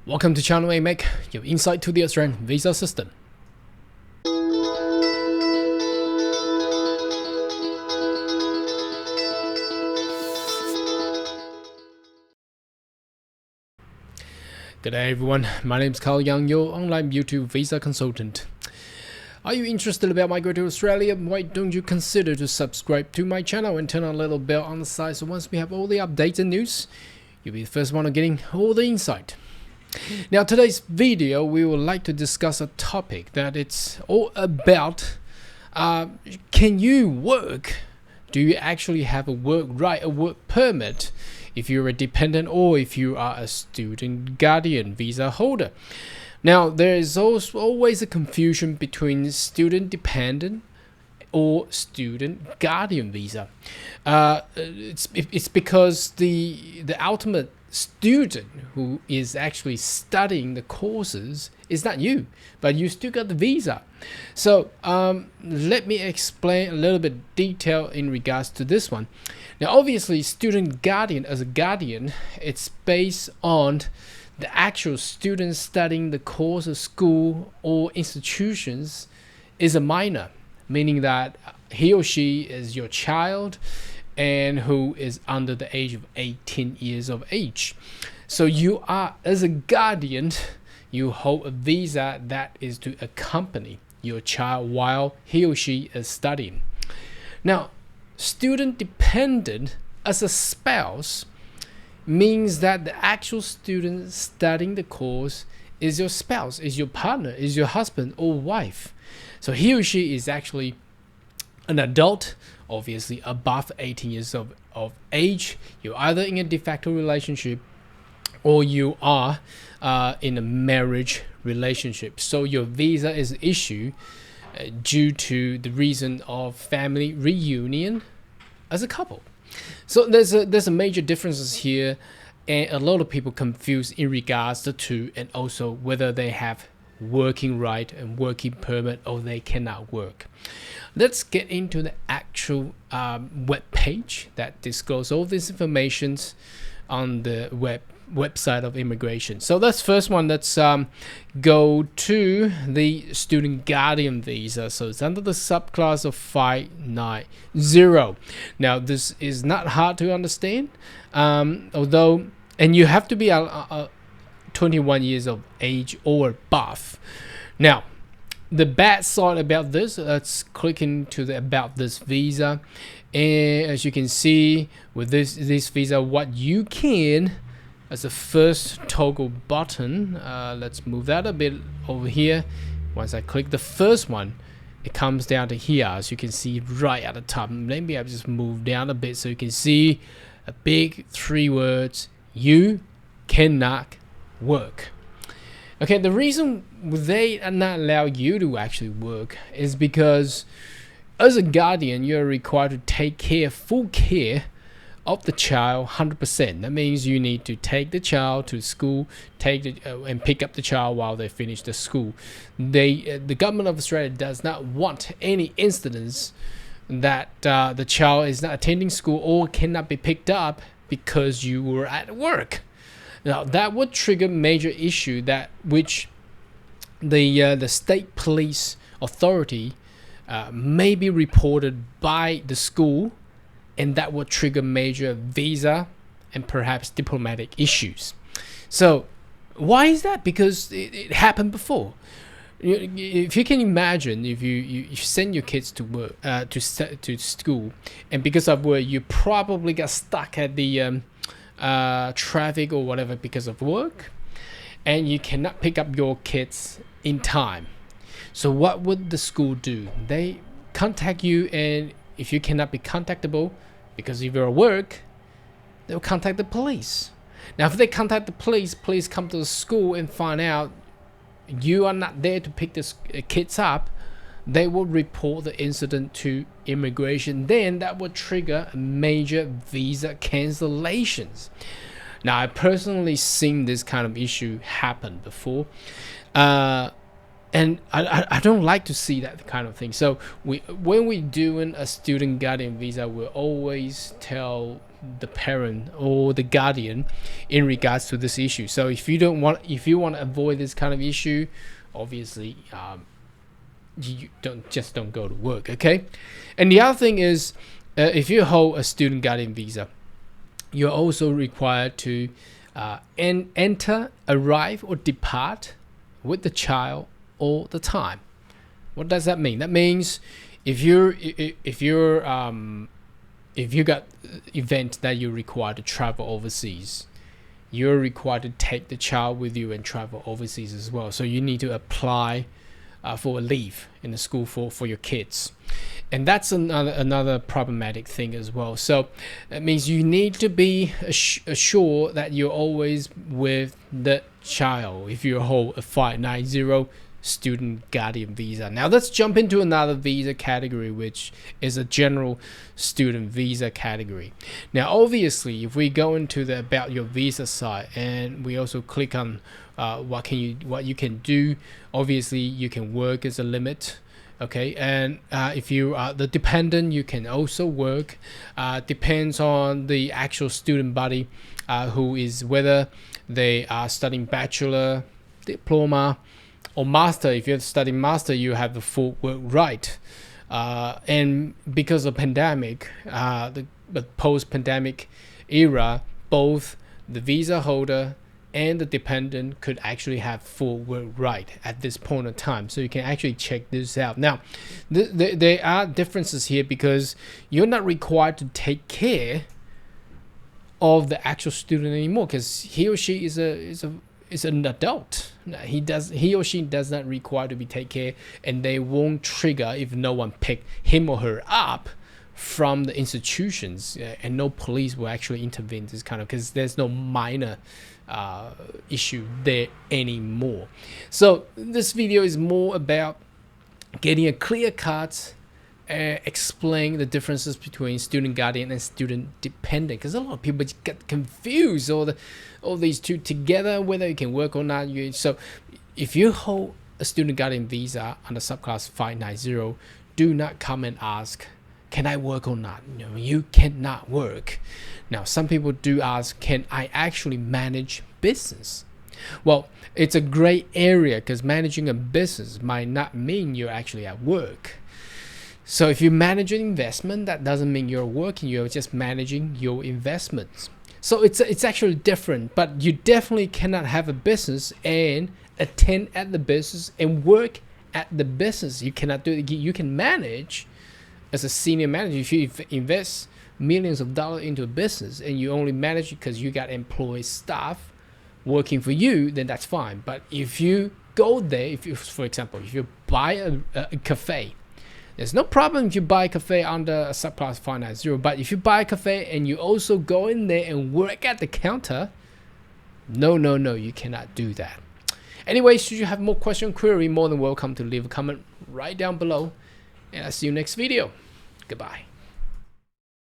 Welcome to Channel AMEC, your insight to the Australian visa system. Good day everyone, my name is Carl Young, your online YouTube visa consultant. Are you interested about migrating to Australia? Why don't you consider to subscribe to my channel and turn on a little bell on the side so once we have all the updates and news, you'll be the first one on getting all the insight. Now today's video we would like to discuss a topic that it's all about can you work? Do you actually have a work right, a work permit if you're a dependent or if you are a student guardian visa holder? Now there is also always a confusion between student dependent or student guardian visa. It's because the ultimate student who is actually studying the courses is not you, but you still got the visa. So let me explain a little bit detail in regards to this one. Now obviously student guardian, as a guardian, it's based on the actual student studying the course of school or institutions is a minor, meaning that he or she is your child and who is under the age of 18 years of age. So you are, as a guardian, you hold a visa that is to accompany your child while he or she is studying. Now, student dependent as a spouse means that the actual student studying the course is your spouse, is your partner, is your husband or wife. So he or she is actually an adult, obviously above 18 years of age. You're either in a de facto relationship or you are in a marriage relationship. So your visa is issued due to the reason of family reunion as a couple. So there's a major differences here, and a lot of people confuse in regards to and also whether they have working right and working permit or they cannot work. Let's get into the actual web page that discloses all this information on the website of immigration. So that's first one. Let's go to the student guardian visa. So it's under the subclass of 590. Now this is not hard to understand, although, and you have to be 21 years of age or above. Now the bad side about this, let's click into the about this visa, and as you can see with this visa, what you can, as a first toggle button, let's move that a bit over here. Once I click the first one, it comes down to here, as you can see right at the top. Maybe I'll just move down a bit so you can see a big 3 words: you cannot work. Okay, the reason they are not allow you to actually work is because as a guardian, you're required to take full care of the child 100%. That means you need to take the child to school, and pick up the child while they finish the school. The government of Australia does not want any incidents that the child is not attending school or cannot be picked up because you were at work. Now that would trigger major issue that which the state police authority may be reported by the school, and that would trigger major visa and perhaps diplomatic issues. So why is that? Because it happened before. If you can imagine, if you send your kids to work to school, and because of work you probably got stuck at the traffic or whatever because of work, and you cannot pick up your kids in time. So what would the school do? They contact you, and if you cannot be contactable because of your work, they'll contact the police. Now if they contact the police come to the school and find out you are not there to pick the kids up, they will report the incident to immigration. Then that would trigger major visa cancellations. Now I personally seen this kind of issue happen before, and I don't like to see that kind of thing. So when we doing a student guardian visa, we always tell the parent or the guardian in regards to this issue. So if you want to avoid this kind of issue, obviously you don't go to work, okay? And the other thing is, if you hold a student guardian visa, you're also required to enter, arrive, or depart with the child all the time. What does that mean? That means if you got event that you require to travel overseas, you're required to take the child with you and travel overseas as well. So you need to apply for a leave in the school for your kids, and that's another problematic thing as well. So it means you need to be assured that you're always with the child if you hold a 590 student guardian visa. Now let's jump into another visa category, which is a general student visa category. Now obviously, if we go into the about your visa site and we also click on what you can do, obviously you can work as a limit, okay? And if you are the dependent, you can also work. Depends on the actual student body, who is whether they are studying bachelor, diploma, or master. If you're studying master, you have the full work right. And because of pandemic, the post-pandemic era, both the visa holder and the dependent could actually have full work right at this point in time. So you can actually check this out. Now, there are differences here because you're not required to take care of the actual student anymore, because he or she is an adult. He or she does not require to be taken care, and they won't trigger if no one pick him or her up from the institutions, and no police will actually intervene this kind of, because there's no minor issue there anymore. So this video is more about getting a clear cut, explain the differences between student guardian and student dependent, because a lot of people get confused all these two together, whether you can work or not. So if you hold a student guardian visa under subclass 590, do not come and ask, can I work or not? No, you cannot work. Now, some people do ask, can I actually manage business? Well, it's a gray area, because managing a business might not mean you're actually at work. So if you manage an investment, that doesn't mean you're working, you're just managing your investments. So it's actually different, but you definitely cannot have a business and attend at the business and work at the business. You cannot do it. You can manage as a senior manager. If you invest millions of dollars into a business and you only manage it because you got employee staff working for you, then that's fine. But if you go there, for example, if you buy a cafe, there's no problem if you buy a cafe under a subclass 590, but if you buy a cafe and you also go in there and work at the counter, no, you cannot do that. Anyway, should you have more question query, more than welcome to leave a comment right down below, and I'll see you next video. Goodbye.